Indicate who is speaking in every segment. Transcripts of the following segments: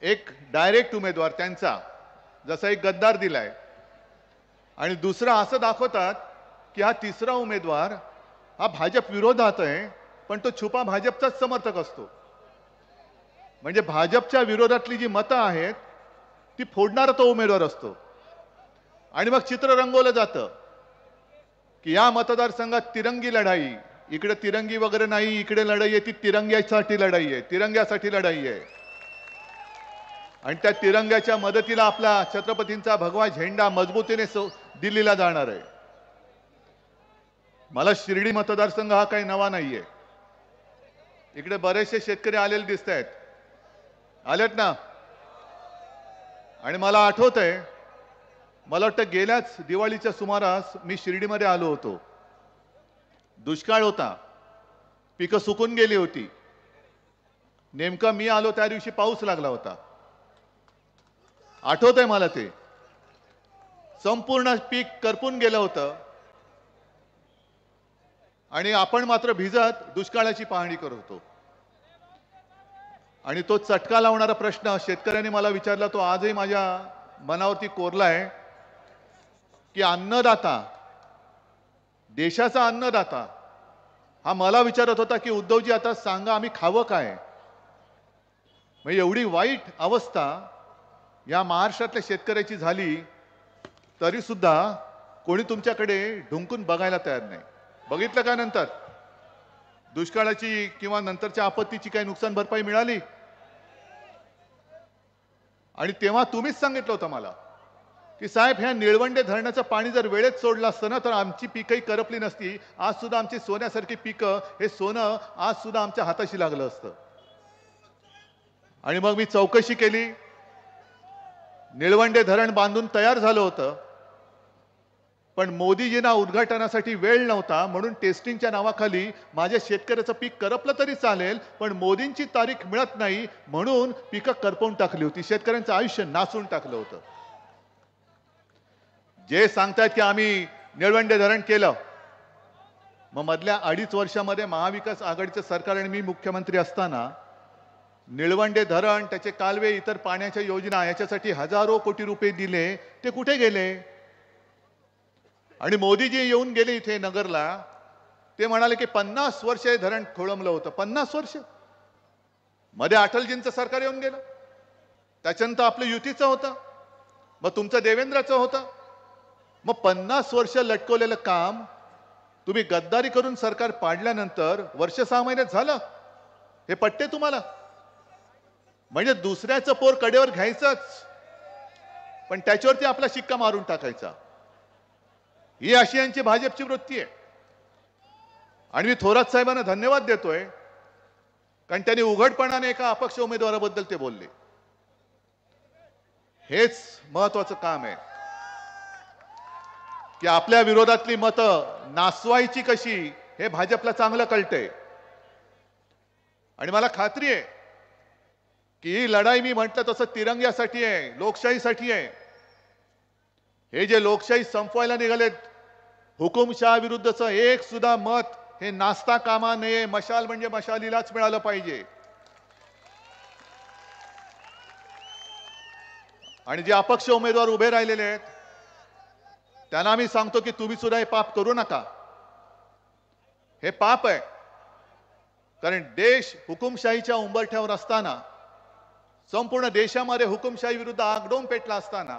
Speaker 1: एक डायरेक्ट उमेदवार त्यांचा जसा एक गद्दार दिलाय आणि दुसरा असं दाखवतात की हा तिसरा उमेदवार हा भाजप विरोधात आहे, पण तो छुपा भाजपचाच समर्थक असतो. म्हणजे भाजपच्या विरोधातली जी मतं आहेत ती फोडणारा तो उमेदवार असतो. आणि मग चित्र रंगवलं जातं की या मतदारसंघात तिरंगी लढाई, इकडे तिरंगी वगैरे नाही, इकडे लढाई आहे ती तिरंग्यासाठी लढाई आहे, तिरंग्यासाठी लढाई आहे. आणि त्या तिरंग्याच्या मदतीला आपला छत्रपतींचा भगवा झेंडा मजबूतीने दिल्लीला जाणार आहे. मला शिर्डी मतदारसंघ हा काही नवा नाहीये. इकडे बरेचसे शेतकरी आलेले दिसत आहेत, आलेत ना. आणि मला आठवतंय, मला वाटतं गेल्याच दिवाळीच्या सुमारास मी शिर्डीमध्ये आलो होतो. दुष्काळ होता, पिकं सुकून गेली होती. नेमका मी आलो त्या दिवशी पाऊस लागला होता. आठवतंय मला ते. संपूर्ण पीक करपून गेलं होतं आणि आपण मात्र भिजत दुष्काळाची पाहणी करत होतो. आणि तो चटका लावणारा प्रश्न शेतकऱ्यांनी मला विचारला, तो आजही माझ्या मनावरती कोरलाय की अन्नदाता, देशाचा अन्नदाता हा मला विचारत होता की उद्धवजी आता सांगा आम्ही खावं काय. म्हणजे एवढी वाईट अवस्था या महाराष्ट्रातल्या शेतकऱ्याची झाली तरी सुद्धा कोणी तुमच्याकडे ढुंकून बघायला तयार नाही. बघितलं का नंतर दुष्काळाची किंवा नंतरच्या आपत्तीची काही नुकसान भरपाई मिळाली? आणि तेव्हा तुम्हीच सांगितलं होतं मला की साहेब ह्या निळवंडे धरणाचं पाणी जर वेळेत सोडलं असतं ना तर आमची पिकंही करपली नसती. आज सुद्धा आमची सोन्यासारखी पिकं, हे सोनं आज सुद्धा आमच्या हाताशी लागलं असतं. आणि मग मी चौकशी केली. निळवंडे धरण बांधून तयार झालं होतं, पण मोदीजींना उद्घाटनासाठी वेळ नव्हता म्हणून टेस्टिंगच्या नावाखाली माझ्या शेतकऱ्याचं पीक करपलं तरी चालेल, पण मोदींची तारीख मिळत नाही म्हणून पिकं करपवून टाकली होती. शेतकऱ्यांचं आयुष्य नासून टाकलं होतं. जे सांगतायत की आम्ही निळवंडे धरण केलं, मग मधल्या 2.5 वर्षामध्ये महाविकास आघाडीचं सरकार आणि मी मुख्यमंत्री असताना निळवंडे धरण, त्याचे कालवे, इतर पाण्याच्या योजना याच्यासाठी हजारो कोटी रुपये दिले. ते कुठे गेले? आणि मोदीजी येऊन गेले इथे नगरला, ते म्हणाले की 50 वर्ष हे धरण खोळंबलं होतं. 50 वर्ष मध्ये अटलजींचं सरकार येऊन गेलं, त्याच्यानंतर आपलं युतीचं होतं, मग तुमचं देवेंद्रचं होतं. मग 50 वर्ष लटकवलेलं काम तुम्ही गद्दारी करून सरकार पाडल्यानंतर वर्ष 6 महिन्यात झालं. हे पटते तुम्हाला? म्हणजे दुसऱ्याचं पोर कडेवर घ्यायचंच, पण त्याच्यावरती आपला शिक्का मारून टाकायचा. ही अशी यांची भाजपची वृत्ती आहे. आणि मी थोरात साहेबांना धन्यवाद देतोय, कारण त्यांनी उघडपणाने एका अपक्ष उमेदवाराबद्दल ते बोलले. हेच महत्वाचं काम आहे की आपल्या विरोधातली मतं नासवायची कशी हे भाजपला चांगलं कळतंय. आणि मला खात्री आहे की ही लढाई मी म्हटलं तसं तिरंग्यासाठी आहे, लोकशाहीसाठी आहे. हे जे लोकशाही संपवायला निघालेत, हुकुमशाह विरुद्धचं एक सुद्धा मत हे नाचता कामा नये. मशाल म्हणजे मशालीलाच मिळालं पाहिजे. आणि जे अपक्ष उमेदवार उभे राहिलेले आहेत त्यांना मी सांगतो की तुम्ही सुद्धा हे पाप करू नका. हे पाप आहे, कारण देश हुकुमशाहीच्या उंबरठ्यावर असताना, संपूर्ण देशामध्ये हुकुमशाही विरुद्ध आगडोम पेटला असताना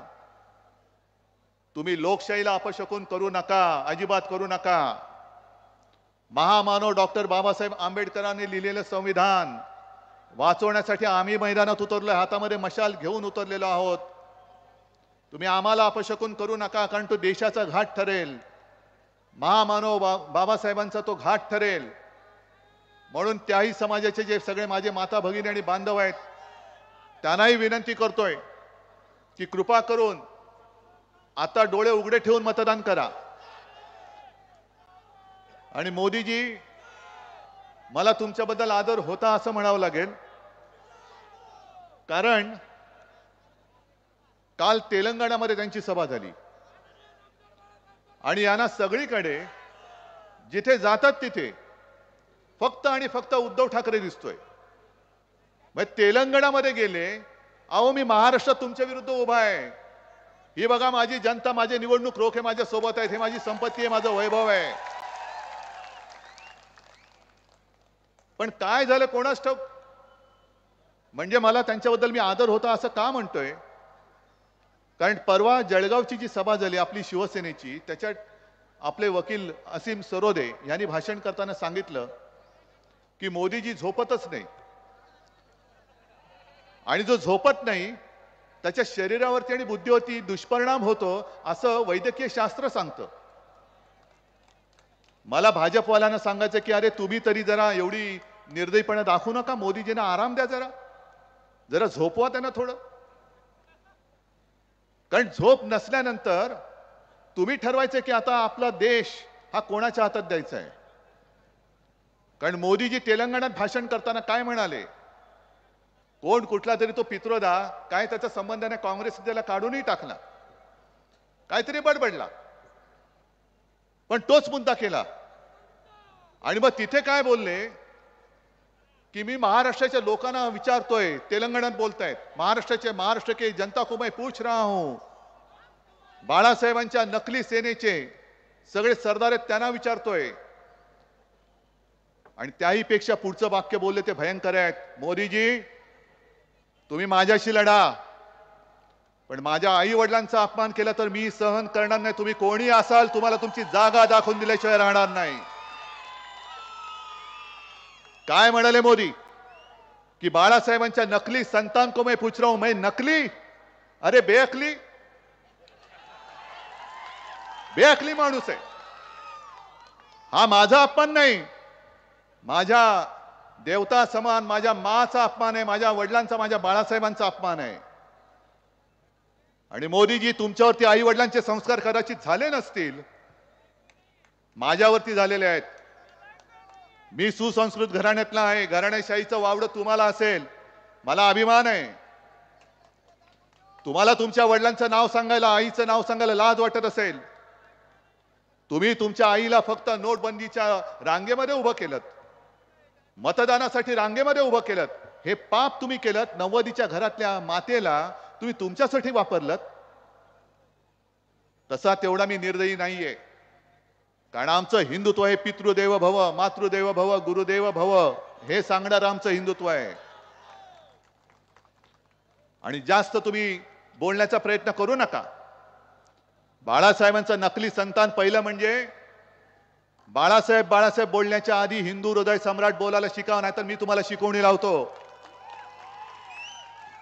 Speaker 1: तुम्ही लोकशाहीला अपशकुन करू नका, अजिबात करू नका. महामानव डॉक्टर बाबासाहेब आंबेडकरांनी लिहिलेलं संविधान वाचवण्यासाठी आम्ही मैदानात उतरलो, हातामध्ये मशाल घेऊन उतरलेलो आहोत. तुम्ही आम्हाला अपशकुन करू नका, कारण तो देशाचा घाट ठरेल. महामानव बाबासाहेबांचा तो घाट ठरेल. म्हणून त्याही समाजाचे जे सगळे माझे माता भगिनी आणि बांधव आहेत त्यांनाही विनंती करतोय की कृपा करून आता डोळे उघडे ठेवून मतदान करा. आणि मोदीजी, मला तुमच्याबद्दल आदर होता असं म्हणावं लागेल, कारण काल तेलंगणामध्ये त्यांची सभा झाली आणि यांना सगळीकडे जिथे जातात तिथे फक्त आणि फक्त उद्धव ठाकरे दिसतोय. मग तेलंगणामध्ये गेले अहो मी महाराष्ट्रात तुमच्या विरुद्ध उभा आहे. ही बघा माझी जनता, माझे निवडणूक रोख हे माझ्या सोबत आहेत. हे माझी संपत्ती आहे, माझं वैभव आहे. पण काय झालं कोणास ठाऊक. म्हणजे मला त्यांच्याबद्दल मी आदर होता असं का म्हणतोय, कारण परवा जळगावची जी सभा झाली आपली शिवसेनेची, त्याच्यात आपले वकील असीम सरोदे यांनी भाषण करताना सांगितलं की मोदीजी झोपतच नाही आणि जो झोपत नाही त्याच्या शरीरावरती आणि बुद्धीवरती दुष्परिणाम होतो असं वैद्यकीय शास्त्र सांगतं. मला भाजपवाल्यांना सांगायचं की अरे तुम्ही तरी जरा एवढी निर्दयीपणा दाखवू नका. मोदीजींना आराम द्या, जरा जरा झोपवा त्यांना थोडं. कारण झोप नसल्यानंतर तुम्ही ठरवायचं की आता आपला देश हा कोणाच्या हातात द्यायचा आहे. कारण मोदीजी तेलंगणात भाषण करताना काय म्हणाले, कोण कुठला तरी तो पित्रोदा काय त्याचा संबंध नाही, काँग्रेस त्याला काढूनही टाकला, काहीतरी बडबडला, पण तोच मुद्दा केला. आणि मग तिथे काय बोलले की मी महाराष्ट्राच्या लोकांना विचारतोय, तेलंगणात बोलतायत, महाराष्ट्र के जनता को मैं पूछ रहा हूं, बाळासाहेबांच्या नकली सेनेचे सगळे सरदार आहेत त्यांना विचारतोय. आणि त्याही पेक्षा पुढचं वाक्य बोलले ते भयंकर आहेत. मोदीजी तुम्ही माझ्याशी लढा, पण माझ्या आई वडिलांचा अपमान केला तर मी सहन करणार नाही. तुम्ही कोणी असाल, तुम्हाला तुमची जागा दाखवून दिल्याशिवाय राहणार नाही. काय म्हणाले मोदी की बाळासाहेबांच्या नकली संतान को मैं पूछ रहा हूं. मैं नकली? अरे बेअकली, बेअकली माणूस आहे हा. माझा अपमान नाही, माझ्या देवता समान माझ्या माचा अपमान आहे, माझ्या वडिलांचा, माझ्या बाळासाहेबांचा अपमान आहे. आणि मोदीजी तुमच्यावरती आई वडिलांचे संस्कार कदाचित झाले नसतील, माझ्यावरती झालेले आहेत. मी सुसंस्कृत घराण्यातला आहे, घराणेशाहीचं वावडं तुम्हाला असेल, मला अभिमान आहे. तुम्हाला तुमच्या वडिलांचं नाव सांगायला, आईचं नाव सांगायला लाज वाटत असेल. तुम्ही तुमच्या आईला फक्त नोटबंदीच्या रांगेमध्ये उभं केलं, मतदानासाठी रांगेमध्ये उभं केलं. हे पाप तुम्ही केलं. 90च्या घरातल्या मातेला तुम्ही तुमच्यासाठी वापरलं. तसा तेवढा मी निर्दयी नाहीये, कारण आमचं हिंदुत्व हे पितृदेव भव, मातृदेव भव, गुरुदेव भव हे सांगणारं आमचं हिंदुत्व आहे. आणि जास्त तुम्ही बोलण्याचा प्रयत्न करू नका. बाळासाहेबांचं नकली संतान पहिलं म्हणजे बाळासाहेब बोलण्याच्या आधी हिंदू हृदय सम्राट बोलायला शिकावं, नाहीतर मी तुम्हाला शिकवणी लावतो.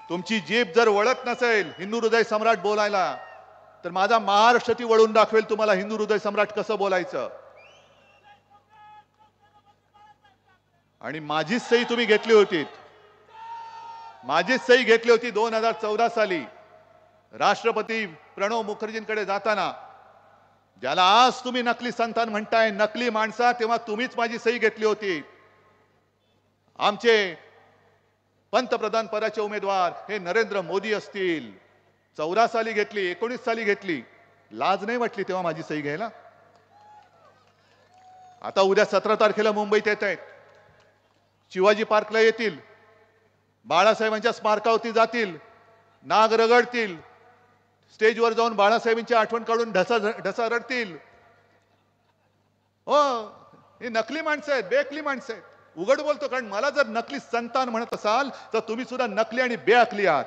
Speaker 1: तुमची जीभ जर वळत नसेल हिंदू हृदय सम्राट बोलायला, तर माझा महाराष्ट्र ती वळून दाखवेल तुम्हाला हिंदू हृदय सम्राट कसं बोलायचं. आणि माझीच सही तुम्ही घेतली होती, माझीच सही घेतली होती 2014 साली राष्ट्रपती प्रणव मुखर्जींकडे जाताना. ज्याला आज तुम्ही नकली संतान म्हणताय, नकली माणसा, तेव्हा तुम्हीच माझी सही घेतली होती. आमचे पंतप्रधान पदाचे उमेदवार हे नरेंद्र मोदी असतील. 14 साली घेतली, 19 साली घेतली. लाज नाही वाटली तेव्हा माझी सही घ्यायला? आता उद्या 17 तारखेला मुंबईत येत आहेत, शिवाजी पार्कला येतील, बाळासाहेबांच्या स्मारकावरती जातील, नाग रगडतील, स्टेजवर जाऊन बाळासाहेबांची आठवण काढून ढसा रडतील. हो, हे नकली माणसं आहेत, बेअकली माणसं आहेत. उघड बोलतो, कारण मला जर नकली संतान म्हणत असाल तर तुम्ही सुद्धा नकली आणि बेअकली आहात.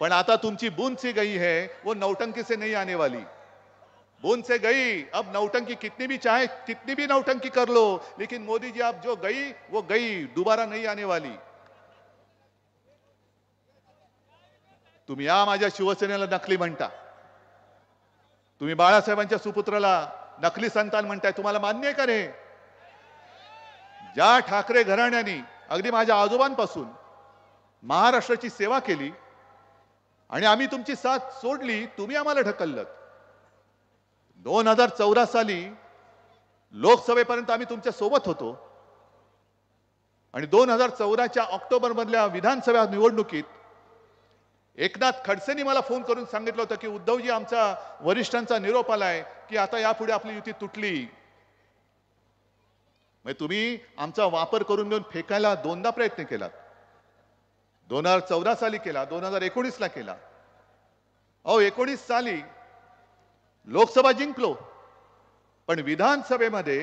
Speaker 1: पण आता तुमची बूंद सी गई है, वो नौटंकी से नहीं आने वाली. बूंद से गई, अब नौटंकी कितनी भी चाहे कितनी भी नौटंकी कर लो, लेकिन मोदी जी आप जो गई वो गई, दोबारा नहीं आने वाली. तुम्ही या माझ्या शिवसेनेला नकली म्हणता, तुम्ही बाळासाहेबांच्या सुपुत्राला नकली संतान म्हणताय. तुम्हाला मान्य आहे का रे? ज्या ठाकरे घराण्यानी अगदी माझ्या आजोबांपासून महाराष्ट्राची सेवा केली आणि आम्ही तुमची साथ सोडली, तुम्ही आम्हाला ढकललं. 2014 साली लोकसभेपर्यंत आम्ही तुमच्या सोबत होतो आणि 2014च्या ऑक्टोबर मधल्या विधानसभा निवडणुकीत एकनाथ खडसेंनी मला फोन करून सांगितलं होतं की उद्धवजी, आमचा वरिष्ठांचा निरोप आलाय की आता यापुढे आपली युती तुटली. मग तुम्ही आमचा वापर करून घेऊन फेकायला 2दा प्रयत्न केलात. 2014 साली केला, 2019 ला केला. अहो 19 साली लोकसभा जिंकलो, पण विधानसभेमध्ये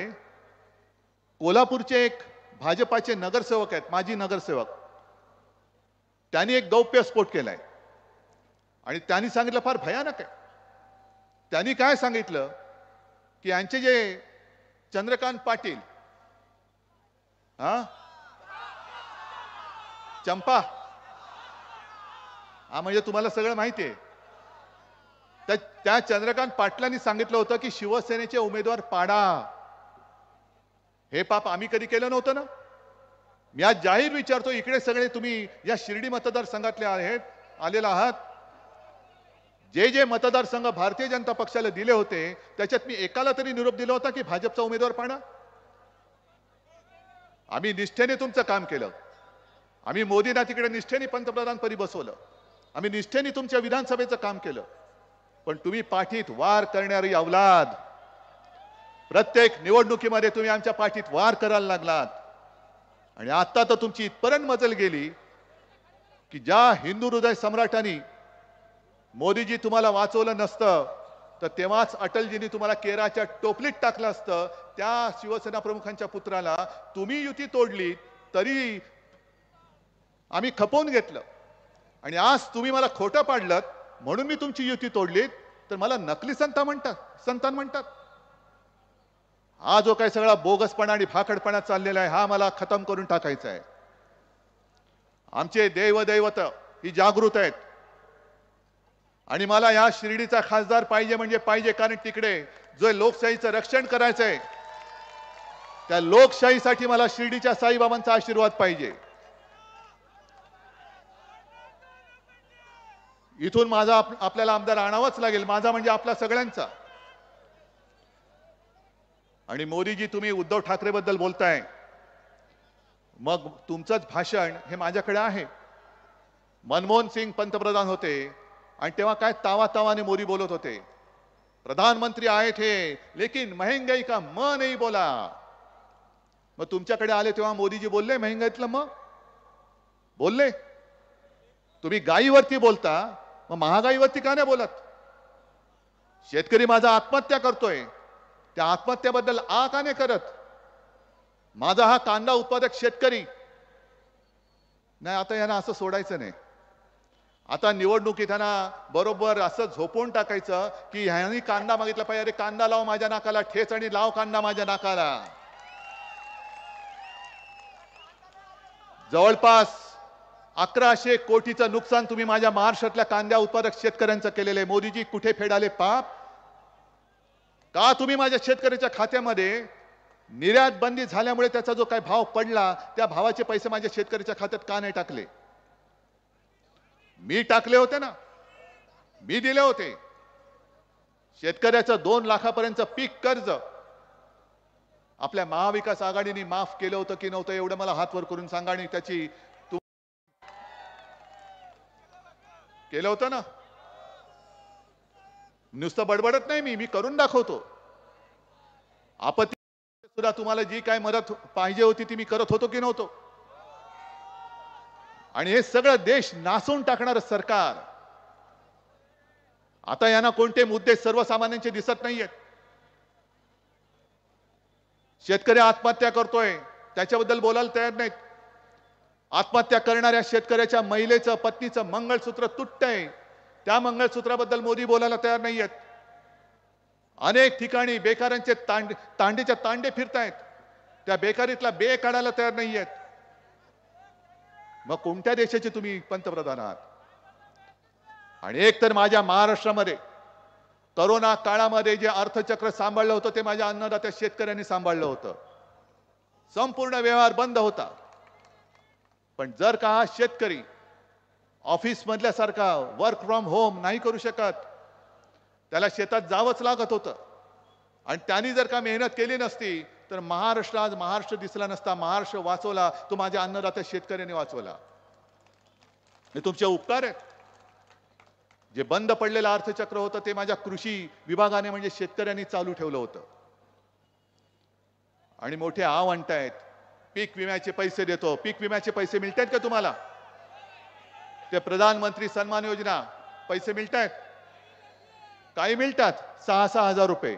Speaker 1: कोल्हापूरचे एक भाजपाचे नगरसेवक आहेत, माजी नगरसेवक, त्यांनी एक गौप्यस्फोट केलाय आणि त्यांनी सांगितलं फार भयानक आहे. त्यांनी काय सांगितलं की यांचे जे चंद्रकांत पाटील, चंपा, म्हणजे तुम्हाला सगळं माहिती आहे, त्या चंद्रकांत पाटलांनी सांगितलं होतं की शिवसेनेचे उमेदवार पाडा. हे पाप आम्ही कधी केलं नव्हतं ना. मी आज जाहीर विचारतो, इकडे सगळे तुम्ही या शिर्डी मतदारसंघातले आलेला आहात, जे जे मतदारसंघ भारतीय जनता पक्षाला दिले होते त्याच्यात मी एकाला तरी निरोप दिला होता की भाजपचा उमेदवार पाडा? आम्ही निष्ठेने तुमचं काम केलं. आम्ही मोदींना तिकडे निष्ठेने पंतप्रधानपदी बसवलं. आम्ही निष्ठेने तुमच्या विधानसभेचं काम केलं. पण तुम्ही पाठीत वार करणारी अवलाद, प्रत्येक निवडणुकीमध्ये तुम्ही आमच्या पाठीत वार करायला लागलात. आणि आता तर तुमची इथपर्यंत मजल गेली की ज्या हिंदू हृदय सम्राटांनी मोदीजी तुम्हाला वाचवलं नसतं तर तेव्हाच अटलजींनी तुम्हाला केराच्या टोपलीत टाकलं असतं. त्या शिवसेना प्रमुखांच्या पुत्राला तुम्ही युती तोडली तरी आम्ही खपवून घेतलं, आणि आज तुम्ही मला खोटं पाडलं म्हणून मी तुमची युती तोडली तर मला नकली संतान म्हणतात. हा जो काही सगळा बोगसपणा आणि भाकडपणा चाललेला आहे हा मला खतम करून टाकायचा आहे. आमचे देवदैवत ही जागृत आहेत आणि मला या शिर्डीचा खासदार पाहिजे म्हणजे पाहिजे, कारण तिकडे जो लोकशाहीचं रक्षण करायचं आहे त्या लोकशाहीसाठी मला शिर्डीच्या साईबाबांचा आशीर्वाद पाहिजे. इथून माझा आपल्याला आमदार आणावाच लागेल, माझा म्हणजे आपला सगळ्यांचा. आणि मोदीजी तुम्ही उद्धव ठाकरे बद्दल बोलताय, मग तुमचंच भाषण हे माझ्याकडे आहे. मनमोहन सिंग पंतप्रधान होते आणि तेव्हा काय तावातावाने मोदी बोलत होते, प्रधानमंत्री आए थे लेकिन महंगाई का म नहीं बोला. मग तुमच्याकडे आले तेव्हा मोदीजी बोलले महंगाईतलं मग बोलले? तुम्ही गाईवरती बोलता, मग महागाईवरती का नाही बोलत? शेतकरी माझा आत्महत्या करतोय, त्या आत्महत्याबद्दल का नाही करत? माझा हा कांदा उत्पादक शेतकरी नाही, आता यांना असं सोडायचं नाही. आता निवडणुकीत यांना बरोबर असं झोपून टाकायचं की ह्यांनी कांदा मागितला पाहिजे, अरे कांदा लाव माझ्या नाकाला, ठेच आणि लाव कांदा माझ्या नाकाला. जवळपास 1100 कोटीचं नुकसान तुम्ही माझ्या महाराष्ट्रातल्या कांदा उत्पादक शेतकऱ्यांचं केलेलं आहे. मोदीजी कुठे फेडाले पाप? का तुम्ही माझ्या शेतकऱ्याच्या खात्यामध्ये निर्यात बंदी झाल्यामुळे त्याचा जो काही भाव पडला त्या भावाचे पैसे माझ्या शेतकऱ्याच्या खात्यात का नाही टाकले? मी टाकले होते ना, मी दिले होते. शेतकऱ्याचं 2 लाखापर्यंतचं पीक कर्ज आपल्या महाविकास आघाडीने माफ केलं होतं की नव्हतं एवढं मला हातवर करून सांगा. आणि त्याची केलं होतं ना, नुसतं बडबडत नाही मी करून दाखवतो. आपत्ती सुद्धा तुम्हाला जी काय मदत पाहिजे होती ती मी करत होतो की नव्हतो? आणि हे सगळं देश नासून टाकणारं सरकार, आता यांना कोणते मुद्दे सर्वसामान्यांचे दिसत नाहीयेत. शेतकरी आत्महत्या करतोय त्याच्याबद्दल बोलायला तयार नाहीत. आत्महत्या करणाऱ्या शेतकऱ्याच्या महिलेचं, पत्नीचं मंगळसूत्र तुटतंय, त्या मंगळसूत्राबद्दल मोदी बोलायला तयार नाहीयेत. अनेक ठिकाणी बेकारांचे तांडेच्या तांडे फिरतायत, त्या बेकारीतला बे काढायला तयार नाहीयेत. मग कोणत्या देशाचे तुम्ही पंतप्रधान आहात? आणि एक तर माझ्या महाराष्ट्रामध्ये करोना काळामध्ये जे अर्थचक्र सांभाळलं होतं ते माझ्या अन्नदात्या शेतकऱ्यांनी सांभाळलं होतं. संपूर्ण व्यवहार बंद होता. पण जर का हा शेतकरी ऑफिस मधल्यासारखा वर्क फ्रॉम होम नाही करू शकत, त्याला शेतात जावंच लागत होतं, आणि त्यांनी जर का मेहनत केली नसती तर महाराष्ट्र आज महाराष्ट्र दिसला नसता. महाराष्ट्र वाचवला तो माझ्या अन्नदात्या शेतकऱ्यांनी वाचवला. हे तुमचे उपकार आहेत. जे बंद पडलेलं अर्थचक्र होतं ते माझ्या कृषी विभागाने म्हणजे शेतकऱ्यांनी चालू ठेवलं होतं. आणि मोठे आणतायत, पीक विम्याचे पैसे देतो. पीक विम्याचे पैसे मिळतात का तुम्हाला? ते प्रधानमंत्री सन्मान योजना पैसे मिळतात, काही मिळतात 6,000 हजार रुपये,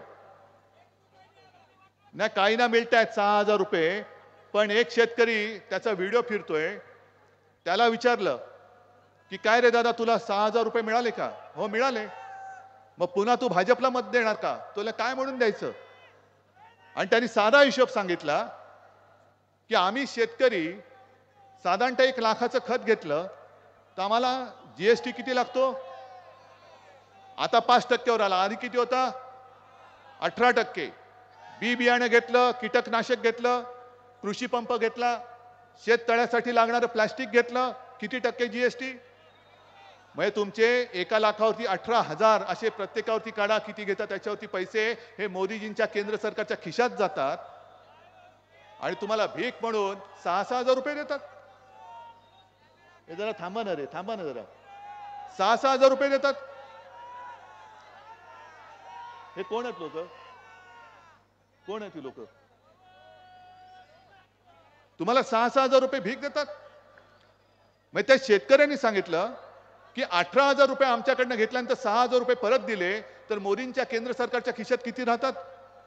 Speaker 1: नाही काही ना मिळतात 6,000 हजार रुपये. पण एक शेतकरी त्याचा व्हिडिओ फिरतोय, त्याला विचारलं की काय रे दादा तुला 6,000 हजार रुपये मिळाले का? हो मिळाले. मग पुन्हा तू भाजपला मत देणार का? तुला काय म्हणून द्यायचं? आणि त्यांनी साधा हिशोब सांगितला की आम्ही शेतकरी साधारणतः 1 लाखाचं खत घेतलं तर आम्हाला जीएसटी किती लागतो? आता 5% आला, आधी किती होता? 18%. बी बियाणं घेतलं, कीटकनाशक घेतलं, कृषी पंप घेतला, शेततळ्यासाठी लागणारं प्लास्टिक घेतलं, किती टक्के जीएसटी? म्हणजे तुमचे 1 लाखावरती 18,000 असे प्रत्येकावरती काढा, किती घेतात त्याच्यावरती पैसे हे मोदीजींच्या केंद्र सरकारच्या खिशात जातात आणि तुम्हाला भीक म्हणून 6,000 हजार रुपये देतात. हे जरा थांबा ना रे, थांबा ना जरा. 6,000 हजार रुपये देतात. हे कोण आहेत लोक? कोण आहेत ती लोक? तुम्हाला 6,000 हजार रुपये भीक देतात. मग त्या शेतकऱ्यांनी सांगितलं की 18,000 रुपये आमच्याकडनं घेतल्यानंतर 6,000 रुपये परत दिले तर मोदींच्या केंद्र सरकारच्या खिशात किती राहतात?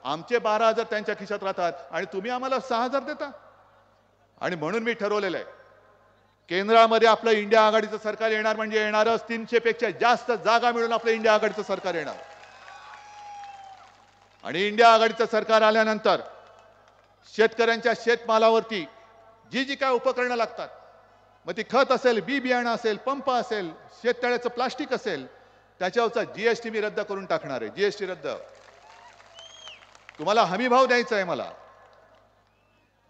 Speaker 1: आमचे 12,000 त्यांच्या खिशात राहतात आणि तुम्ही आम्हाला 6,000 देता. आणि म्हणून मी ठरवलेलं आहे, केंद्रामध्ये आपलं इंडिया आघाडीचं सरकार येणार म्हणजे येणारच. 300 पेक्षा जास्त जागा मिळून आपलं इंडिया आघाडीचं सरकार येणार. आणि इंडिया आघाडीचं सरकार आल्यानंतर शेतकऱ्यांच्या शेतमालावरती जी जी काय उपकरणं लागतात, मग ती खत असेल, बी बियाणं असेल, पंप असेल, शेततळ्याचं प्लास्टिक असेल, त्याच्यावरचा जीएसटी मी रद्द करून टाकणार आहे. जीएसटी रद्द. तुम्हाला हमी भाव द्यायचा आहे मला.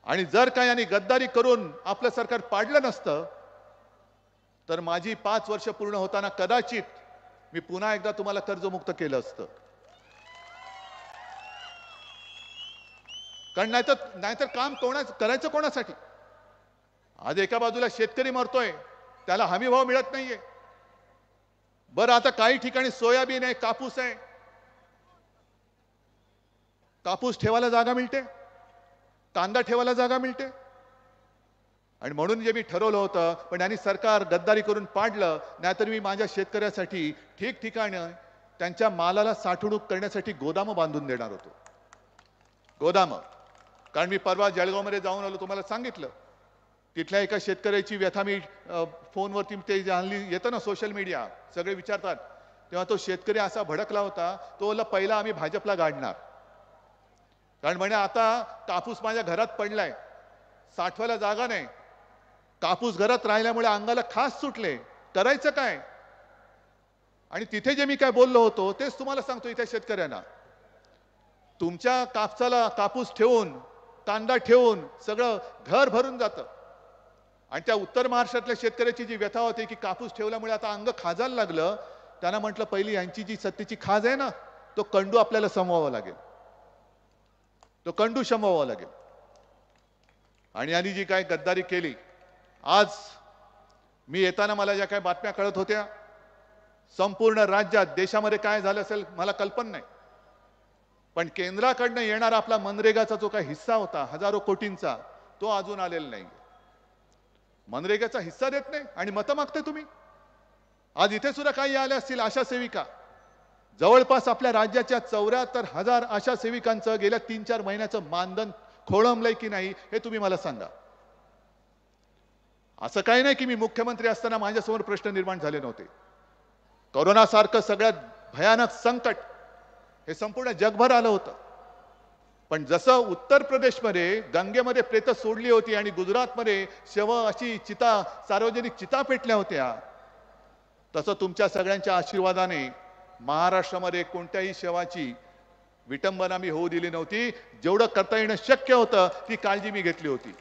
Speaker 1: आणि जर का यांनी गद्दारी करून आपलं सरकार पाडलं नसतं तर माझी 5 वर्ष पूर्ण होताना कदाचित मी पुन्हा एकदा तुम्हाला कर्जमुक्त केलं असतं. कारण नाहीतर काम करायचं कोणासाठी? आज एका बाजूला शेतकरी मरतोय, त्याला हमी भाव मिळत नाहीये. बरं आता काही ठिकाणी सोयाबीन आहे, कापूस आहे, कापूस ठेवायला जागा मिळते, कांदा ठेवायला जागा मिळते. आणि म्हणून जे मी ठरवलं होतं, पण यांनी सरकार गद्दारी करून पाडलं. नाहीतर मी माझ्या शेतकऱ्यासाठी ठिकठिकाणी त्यांच्या मालाला साठवणूक करण्यासाठी गोदामं बांधून देणार होतो. गोदामं. कारण मी परवा जळगावमध्ये जाऊन आलो, तुम्हाला सांगितलं. तिथल्या एका शेतकऱ्याची व्यथा मी फोनवरती ते आणली, येतं ना सोशल मीडिया, सगळे विचारतात. तेव्हा तो शेतकरी असा भडकला होता, तो बोलला पहिला आम्ही भाजपला गाडणार. कारण म्हणे आता कापूस माझ्या घरात पडलाय, साठवायला जागा नाही, कापूस घरात राहिल्यामुळे अंगाला खास सुटले, करायचं काय? आणि तिथे जे मी काय बोललो होतो तेच तुम्हाला सांगतो इथे शेतकऱ्यांना. तुमच्या कापसाला कापूस ठेवून, कांदा ठेवून सगळं घर भरून जातं. आणि त्या उत्तर महाराष्ट्रातल्या शेतकऱ्याची जी व्यथा होती की कापूस ठेवल्यामुळे आता अंग खाजायला लागलं, त्यांना म्हटलं पहिली यांची जी सत्तेची खाज आहे ना, तो कंडू आपल्याला समवावा लागेल, तो कंडू शमवावा लागेल. आणि यांनी जी काय गद्दारी केली, आज मी येताना मला ज्या काही बातम्या कळत होत्या, संपूर्ण राज्यात देशामध्ये काय झालं असेल मला कल्पना नाही, पण केंद्राकडनं येणारा आपला मनरेगाचा जो काही हिस्सा होता हजारो कोटींचा, तो अजून आलेला नाही. मनरेगाचा हिस्सा देत नाही आणि मतं मागते तुम्ही. आज इथे सुद्धा काही आल्या असतील आशा सेविका. जवळपास आपल्या राज्याच्या 74,000 आशा सेविकांचं गेल्या 3-4 महिन्याचं मानधन खोळंबलंय की नाही हे तुम्ही मला सांगा. असं काही नाही की मी मुख्यमंत्री असताना माझ्यासमोर प्रश्न निर्माण झाले नव्हते. कोरोनासारखं सगळ्यात भयानक संकट हे संपूर्ण जगभर आलं होतं. पण जसं उत्तर प्रदेशमध्ये गंगेमध्ये प्रेत सोडली होती आणि गुजरातमध्ये शव अशी चिता, सार्वजनिक चिता पेटल्या होत्या, तसं तुमच्या सगळ्यांच्या आशीर्वादाने महाराष्ट्रामध्ये कोणत्याही शवाची विटंबना मी होऊ दिली नव्हती. जेवढं करता येणं शक्य होतं ती काळजी मी घेतली होती.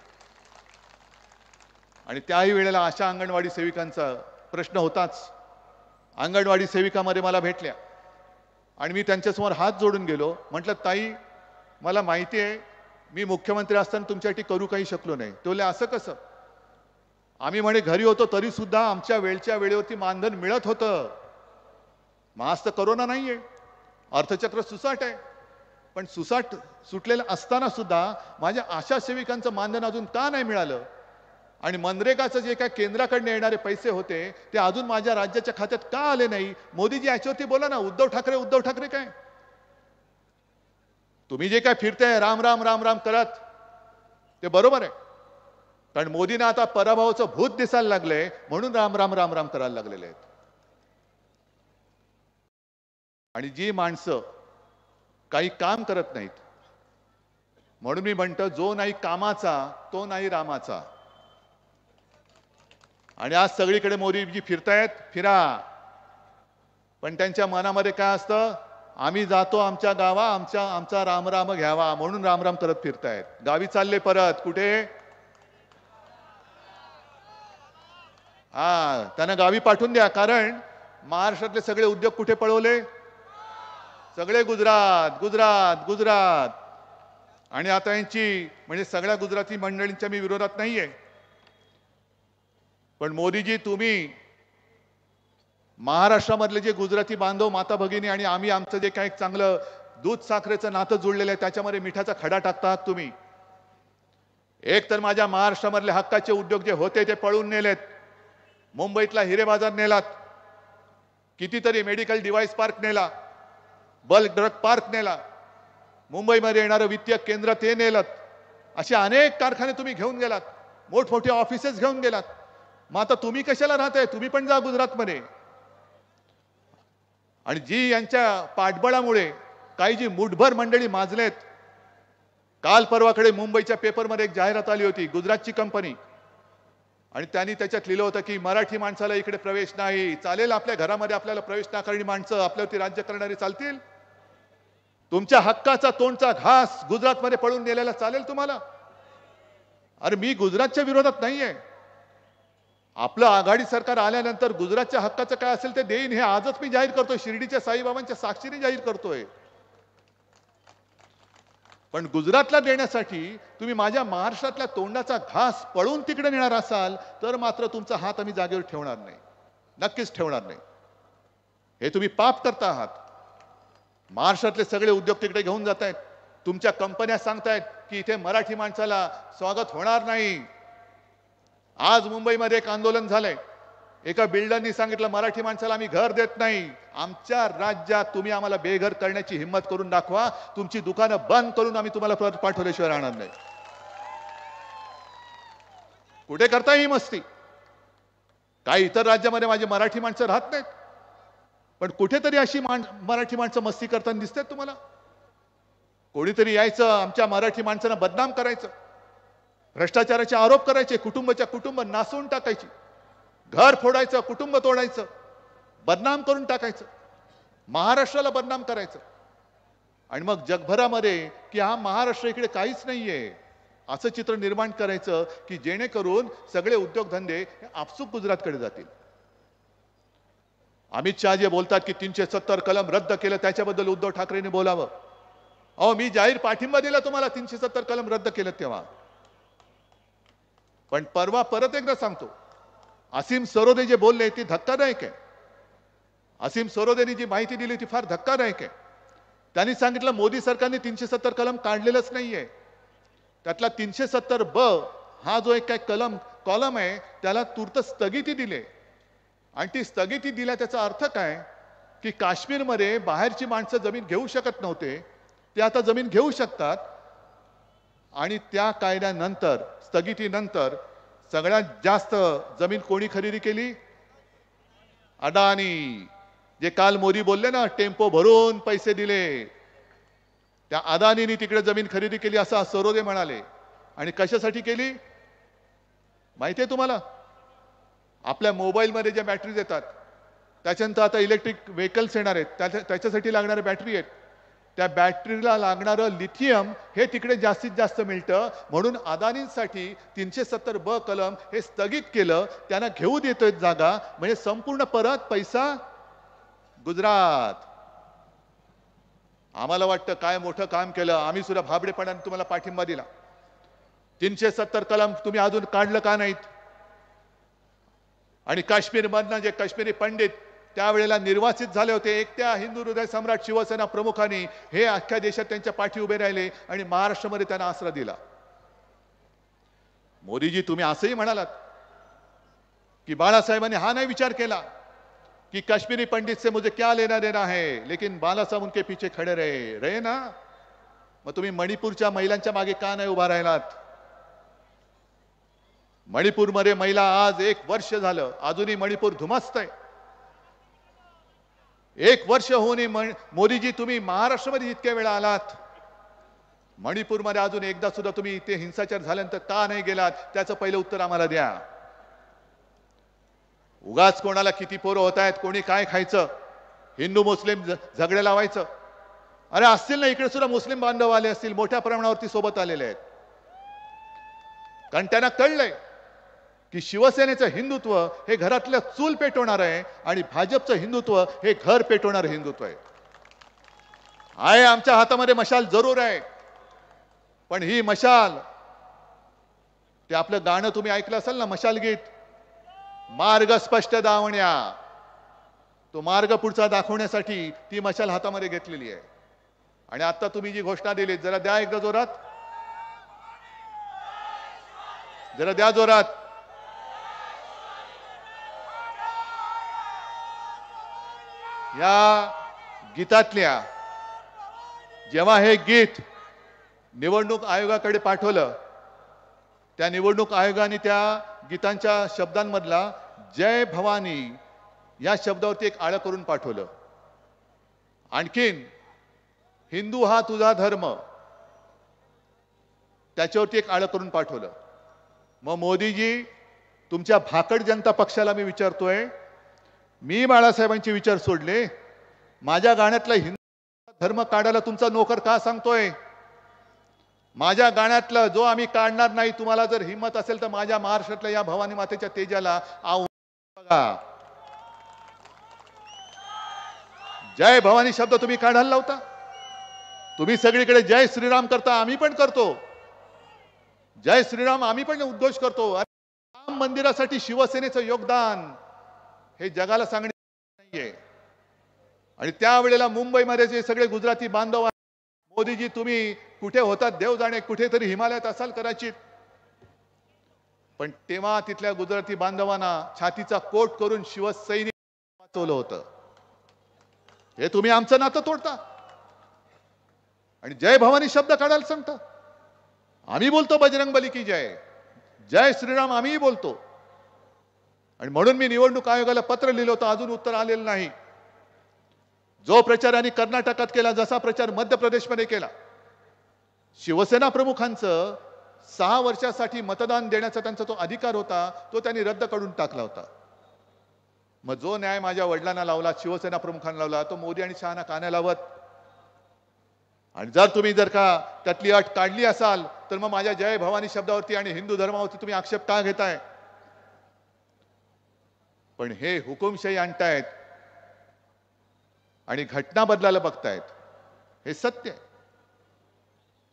Speaker 1: आणि त्याही वेळेला अशा अंगणवाडी सेविकांचा प्रश्न होताच. अंगणवाडी सेविकामध्ये मला भेटल्या आणि मी त्यांच्यासमोर हात जोडून गेलो. म्हटलं ताई, मला माहिती आहे मी मुख्यमंत्री असताना तुमच्यासाठी करू काही शकलो नाही. ते बोलले असं कसं? आम्ही म्हणे घरी होतो तरी सुद्धा आमच्या वेळच्या वेळेवरती मानधन मिळत होतं. आज तर कोरोना नाहीये, अर्थचक्र सुसाट आहे, पण सुसाट सुटलेलं असताना सुद्धा माझ्या आशा सेविकांचं मानधन अजून का नाही मिळालं? आणि मनरेगाचं जे काय केंद्राकडून येणारे पैसे होते ते अजून माझ्या राज्याच्या खात्यात का आले नाही? मोदीजी याच्यावरती बोला ना. उद्धव ठाकरे काय? तुम्ही जे काय फिरताय राम राम राम राम करत, ते बरोबर आहे. कारण मोदींना आता पराभवाचं भूत दिसायला लागलंय म्हणून राम राम राम राम करायला लागलेले आहेत. आणि जी माणसं काही काम करत नाहीत, म्हणून मी म्हणतो जो नाही कामाचा तो नाही रामाचा. आणि आज सगळीकडे मोदीजी फिरतायत, फिरा, पण त्यांच्या मनामध्ये काय असतं? आम्ही जातो आमच्या गावा, आमचा राम राम घ्यावा म्हणून राम राम करत फिरतायत. गावी चालले परत कुठे? त्यांना गावी पाठवून द्या. कारण महाराष्ट्रातले सगळे उद्योग कुठे पळवले? सगळे गुजरात गुजरात गुजरात. आणि आता यांची म्हणजे सगळ्या गुजराती मंडळींच्या मी विरोधात नाहीये, पण मोदीजी तुम्ही महाराष्ट्रामधले जे गुजराती बांधव माता भगिनी आणि आम्ही आमचं जे काही चांगलं दूध साखरेचं नातं जुळलेलं आहे त्याच्यामध्ये मिठाचा खडा टाकतात तुम्ही. एक तर माझ्या महाराष्ट्रामधले हक्काचे उद्योग जे होते ते पळून नेलेत. मुंबईतला हिरे बाजार नेलात, कितीतरी मेडिकल डिव्हाइस पार्क नेला, बल्क ड्रग पार्क नेला, मुंबईमध्ये येणारं वित्तीय केंद्र ते नेलत. असे अनेक कारखाने तुम्ही घेऊन गेलात, मोठमोठे ऑफिसेस घेऊन गेलात. मग आता तुम्ही कशाला राहताय? तुम्ही पण जा गुजरातमध्ये. आणि जी यांच्या पाठबळामुळे काही जी मुठभर मंडळी माजलेत. काल परवाकडे मुंबईच्या पेपरमध्ये एक जाहिरात आली होती, गुजरातची कंपनी, आणि त्यांनी त्याच्यात लिहिलं होतं की मराठी माणसाला इकडे प्रवेश नाही. चालेल, आपल्या घरामध्ये आपल्याला प्रवेश नाकारणारी माणसं आपल्यावरती राज्य करणारी चालतील? तुमच्या हक्काचा तोंडचा घास गुजरातमध्ये पळून नेलेला चालेल तुम्हाला? अरे मी गुजरातच्या विरोधात नाहीये. आपलं आघाडी सरकार आल्यानंतर गुजरातच्या हक्काचं काय असेल ते देईन, हे आजच मी जाहीर करतोय, शिर्डीच्या साईबाबांच्या साक्षीने जाहीर करतोय. पण गुजरातला देण्यासाठी तुम्ही माझ्या महाराष्ट्रातल्या तोंडाचा घास पळून तिकडे नेणार असाल तर मात्र तुमचा हात आम्ही जागेवर ठेवणार नाही, नक्कीच ठेवणार नाही. हे तुम्ही पाप करता आहात. महाराष्ट्रातले सगळे उद्योग तिकडे घेऊन जात आहेत. तुमच्या कंपन्या सांगतायत की इथे मराठी माणसाला स्वागत होणार नाही. आज मुंबईमध्ये एक आंदोलन झालंय. एका बिल्डरनी सांगितलं मराठी माणसाला आम्ही घर देत नाही. आमच्या राज्यात तुम्ही आम्हाला बेघर करण्याची हिंमत करून दाखवा. तुमची दुकानं बंद करून आम्ही तुम्हाला परत पाठवल्याशिवाय राहणार नाही. कुठे करता ही मस्ती? काही इतर राज्यामध्ये माझी मराठी माणसं राहत नाहीत, पण कुठेतरी अशी मराठी माणसं मस्ती करताना दिसतात तुम्हाला? कोणीतरी यायचं आमच्या मराठी माणसांना बदनाम करायचं, भ्रष्टाचाराचे आरोप करायचे, कुटुंबाच्या कुटुंब नासून टाकायची, घर फोडायचं, कुटुंब तोडायचं, बदनाम करून टाकायचं, महाराष्ट्राला बदनाम करायचं. आणि मग जगभरामध्ये की हा महाराष्ट्र इकडे काहीच नाहीये असं चित्र निर्माण करायचं की जेणेकरून सगळे उद्योगधंदे आपसूक गुजरातकडे जातील. अमित शहा जे बोलतात की 370 कलम रद्द केलं त्याच्याबद्दल उद्धव ठाकरेंनी बोलावं. अहो मी जाहीर पाठिंबा दिला तुम्हाला 370 कलम रद्द केलं तेव्हा. पण परवा परत एकदा सांगतो, असीम सरोदे जे बोलले ती धक्कादायक आहे. असीम सरोदेनी जी माहिती दिली ती फार धक्कादायक आहे. त्यांनी सांगितलं मोदी सरकारने 370 कलम काढलेलंच नाहीये. त्यातला 370 हा जो एक काय कॉलम आहे त्याला तूर्त स्थगिती दिली. आणि ती स्थगिती दिल्या त्याचा अर्थ काय की काश्मीरमध्ये बाहेरची माणसं जमीन घेऊ शकत नव्हते, ते आता जमीन घेऊ शकतात. आणि त्या कायद्यानंतर स्थगितीनंतर सगळ्यात जास्त जमीन कोणी खरेदी केली? अदानी. जे काल मोदी बोलले ना टेम्पो भरून पैसे दिले, त्या अदानीने तिकडे जमीन खरेदी केली असं सरोदे म्हणाले. आणि कशासाठी केली माहिती आहे तुम्हाला? आपल्या मोबाईलमध्ये ज्या बॅटरीज येतात त्याच्यानंतर आता इलेक्ट्रिक व्हेकल्स येणार आहेत, त्याच्यासाठी लागणाऱ्या बॅटरी आहेत, त्या बॅटरीला लागणारं लिथियम हे तिकडे जास्तीत जास्त मिळतं. म्हणून अदानींसाठी 370 कलम हे स्थगित केलं. त्यांना घेऊ देतोय जागा, म्हणजे संपूर्ण परत पैसा गुजरात. आम्हाला वाटतं काय मोठं काम केलं, आम्ही सुद्धा भाबडेपणाने तुम्हाला पाठिंबा दिला. 370 कलम तुम्ही अजून काढलं का नाहीत? आणि काश्मीरमधनं जे काश्मीरी पंडित त्यावेळेला निर्वासित झाले होते, एकट्या हिंदू हृदय सम्राट शिवसेना प्रमुखांनी हे अख्ख्या देशात त्यांच्या पाठी उभे राहिले आणि महाराष्ट्रामध्ये त्यांना आसरा दिला. मोदीजी तुम्ही असंही म्हणालात की बाळासाहेबांनी हा नाही विचार केला कि कश्मीरी पंडित से मुझे क्या लेना देना है, लेकिन बाला साहब उनके पीछे खड़े रहे ना. मग तुम्ही मणिपूरच्या महिलांच्या मागे का नाही उभा राहिलात? मणिपूरमध्ये महिला आज 1 वर्ष झालं अजूनही मणिपूर धुमसतंय. 1 वर्ष होऊनही मोदीजी तुम्ही महाराष्ट्रामध्ये इतक्या वेळा आलात, मणिपूरमध्ये अजून एकदा सुद्धा तुम्ही इथे हिंसाचार झाल्यानंतर का नाही गेलात? त्याचं पहिलं उत्तर आम्हाला द्या. उगाच कोणाला किती पोरं होत आहेत, कोणी काय खायचं, हिंदू मुस्लिम झगडे लावायचं. अरे असतील ना इकडे सुद्धा मुस्लिम बांधव आले असतील, मोठ्या प्रमाणावरती सोबत आलेले आहेत. कारण त्यांना कळलंय की शिवसेनेचं हिंदुत्व हे घरातलं चूल पेटवणार आहे आणि भाजपचं हिंदुत्व हे घर पेटवणारं हिंदुत्व आहे. आमच्या हातामध्ये मशाल जरूर आहे, पण ही मशाल, ते आपलं गाणं तुम्ही ऐकलं असाल ना, मशाल गीत, मार्ग स्पष्ट दावण्या, तो मार्ग पुढचा दाखवण्यासाठी ती मशाल हातामध्ये घेतलेली आहे. आणि आता तुम्ही जी घोषणा दिली, जरा द्या एकदा जोरात, जरा द्या जोरात. या गीतातल्या जेव्हा हे गीत निवडणूक आयोगाकडे पाठवलं, त्या निवडणूक आयोगाने त्या गीतांच्या शब्दांमधला जय भवानी या शब्दावरती एक आळं करून पाठवलं. आणखीन हिंदू हा तुझा धर्म, त्याच्यावरती एक आळं करून पाठवलं. मग मोदीजी, तुमच्या भाकड जनता पक्षाला मी विचारतोय, मी बाळासाहेबांचे विचार सोडले, माझ्या गाण्यातला हिंदू धर्म काढायला तुमचा नोकर का सांगतोय? माझ्या गाण्यातलं जो आम्ही काढणार नाही, तुम्हाला जर हिम्मत असेल तर माझ्या महाराष्ट्रातल्या या भवानी मातेच्या तेजाला बघा. जय भवानी शब्द तुम्ही काढायला लावता. तुम्ही सगळीकडे जय श्रीराम करता, आम्ही पण करतो. जय श्रीराम आम्ही पण उद्घोष करतो. राम मंदिरासाठी शिवसेनेचं योगदान हे जगाला सांगणे नाहीये. आणि त्यावेळेला मुंबईमध्ये जे सगळे गुजराती बांधव, मोदीजी तुम्ही कुठे होतात देव जाणे, कुठेतरी हिमालयात असाल कदाचित, पण तेव्हा तिथल्या गुजराती बांधवांना छातीचा कोट करून शिवसैनिक वाचवलं होतं. हे तुम्ही आमचं नातं तोडता आणि जय भवानी शब्द काढायला सांगता. आम्ही बोलतो बजरंगबली की जय, जय श्रीराम आम्हीही बोलतो. आणि म्हणून मी निवडणूक आयोगाला पत्र लिहिलं होतं, अजून उत्तर आलेलं नाही. जो प्रचार यांनी कर्नाटकात केला, जसा प्रचार मध्य प्रदेशमध्ये केला, शिवसेना प्रमुखांचं 6 वर्षासाठी मतदान देण्याचा त्यांचा तो अधिकार होता, तो त्यांनी रद्द करून टाकला होता. मग जो न्याय माझ्या वडिलांना लावला, शिवसेना प्रमुखांना लावला, तो मोदी आणि शहाना का नाही लावत? आणि जर का त्यातली अट काढली असाल तर मग माझ्या जय भवानी शब्दावरती आणि हिंदू धर्मावरती तुम्ही आक्षेप का घेताय? पण हे हुकुमशाही आणतायत आणि घटना बदलायला बघतायत, हे सत्य आहे.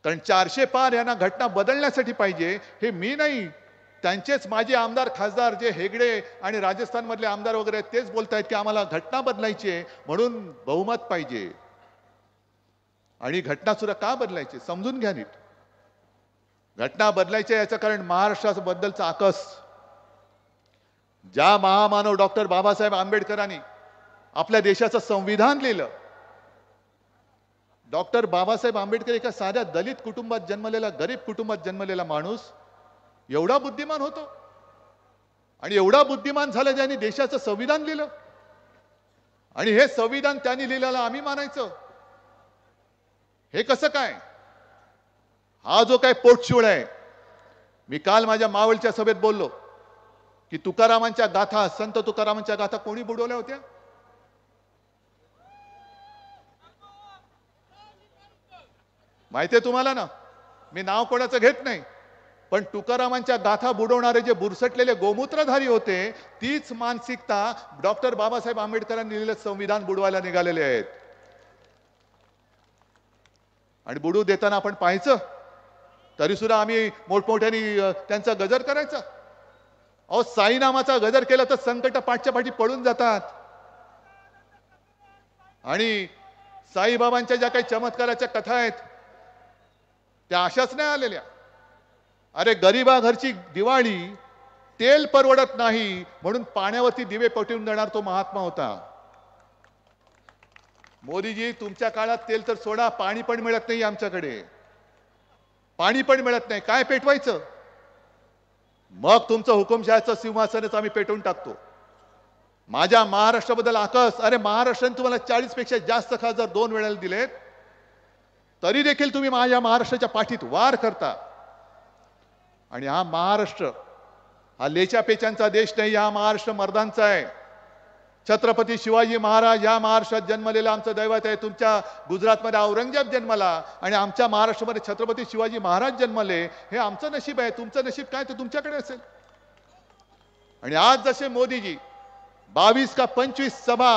Speaker 1: कारण 400 पार यांना घटना बदलण्यासाठी पाहिजे, हे मी नाही, त्यांचेच माजी आमदार खासदार जे हेगडे आणि राजस्थान मधले आमदार वगैरे तेच बोलतायत की आम्हाला घटना बदलायची आहे, म्हणून बहुमत पाहिजे. आणि घटना सुद्धा का बदलायची समजून घ्या नीट. घटना बदलायची याचं कारण महाराष्ट्राबद्दलचा आकस. ज्या महामानव डॉक्टर बाबासाहेब आंबेडकरांनी आपल्या देशाचं संविधान लिहिलं, डॉक्टर बाबासाहेब आंबेडकर एका साध्या दलित कुटुंबात जन्मलेला, गरीब कुटुंबात जन्मलेला माणूस एवढा बुद्धिमान होतो आणि एवढा बुद्धिमान झाला ज्यांनी देशाचं संविधान लिहिलं. आणि हे संविधान त्यांनी लिहिलेलं आम्ही मानायचं, हे कसं काय? हा जो काय पोटशिवळ आहे. मी काल माझ्या मावळच्या सभेत बोललो की तुकारामांच्या गाथा, संत तुकारामांच्या गाथा कोणी बुडवल्या होत्या? माहितीये तुम्हाला ना, मी नाव कोणाचं घेत नाही, पण तुकारामांच्या गाथा बुडवणारे जे बुरसटलेले गोमूत्रधारी होते, तीच मानसिकता डॉक्टर बाबासाहेब आंबेडकरांनी लिहिलेलं संविधान बुडवायला निघालेले आहेत. आणि बुडू देताना आपण पाहायचं, तरी सुद्धा आम्ही मोठमोठ्यानी त्यांचा गजर करायचा. अहो, साई नामाचा गजर केला तर संकट पाठच्या पाठी पळून जातात. आणि साईबाबांच्या ज्या काही चमत्काराच्या कथा आहेत त्या अशाच नाही आलेल्या. अरे गरिबा घरची दिवाळी, तेल परवडत नाही म्हणून पाण्यावरती दिवे पेटवून देणार तो महात्मा होता. मोदीजी, तुमच्या काळात तेल तर सोडा, पाणी पण मिळत नाही आमच्याकडे. पाणी पण मिळत नाही, काय पेटवायचं? मग तुमचं हुकुमशहाचं सिंहासनच आम्ही पेटवून टाकतो. माझ्या महाराष्ट्राबद्दल आकस, अरे महाराष्ट्राने तुम्हाला 40 पेक्षा जास्त खासदार 2 वेळेला दिलेत, तरी देखील तुम्ही माझ्या महाराष्ट्राच्या पाठीत वार करता. आणि हा महाराष्ट्र हा लेच्या पेचांचा देश नाही, हा महाराष्ट्र मर्दांचा आहे. छत्रपती शिवाजी महाराज या महाराष्ट्रात जन्मलेला आमचं दैवत आहे. तुमच्या गुजरातमध्ये औरंगजेब जन्मला आणि आमच्या महाराष्ट्रामध्ये छत्रपती शिवाजी महाराज जन्मले. हे आमचं नशीब आहे. तुमचं नशीब काय ते तुमच्याकडे असेल. आणि आज जसे मोदीजी 22 का 25 सभा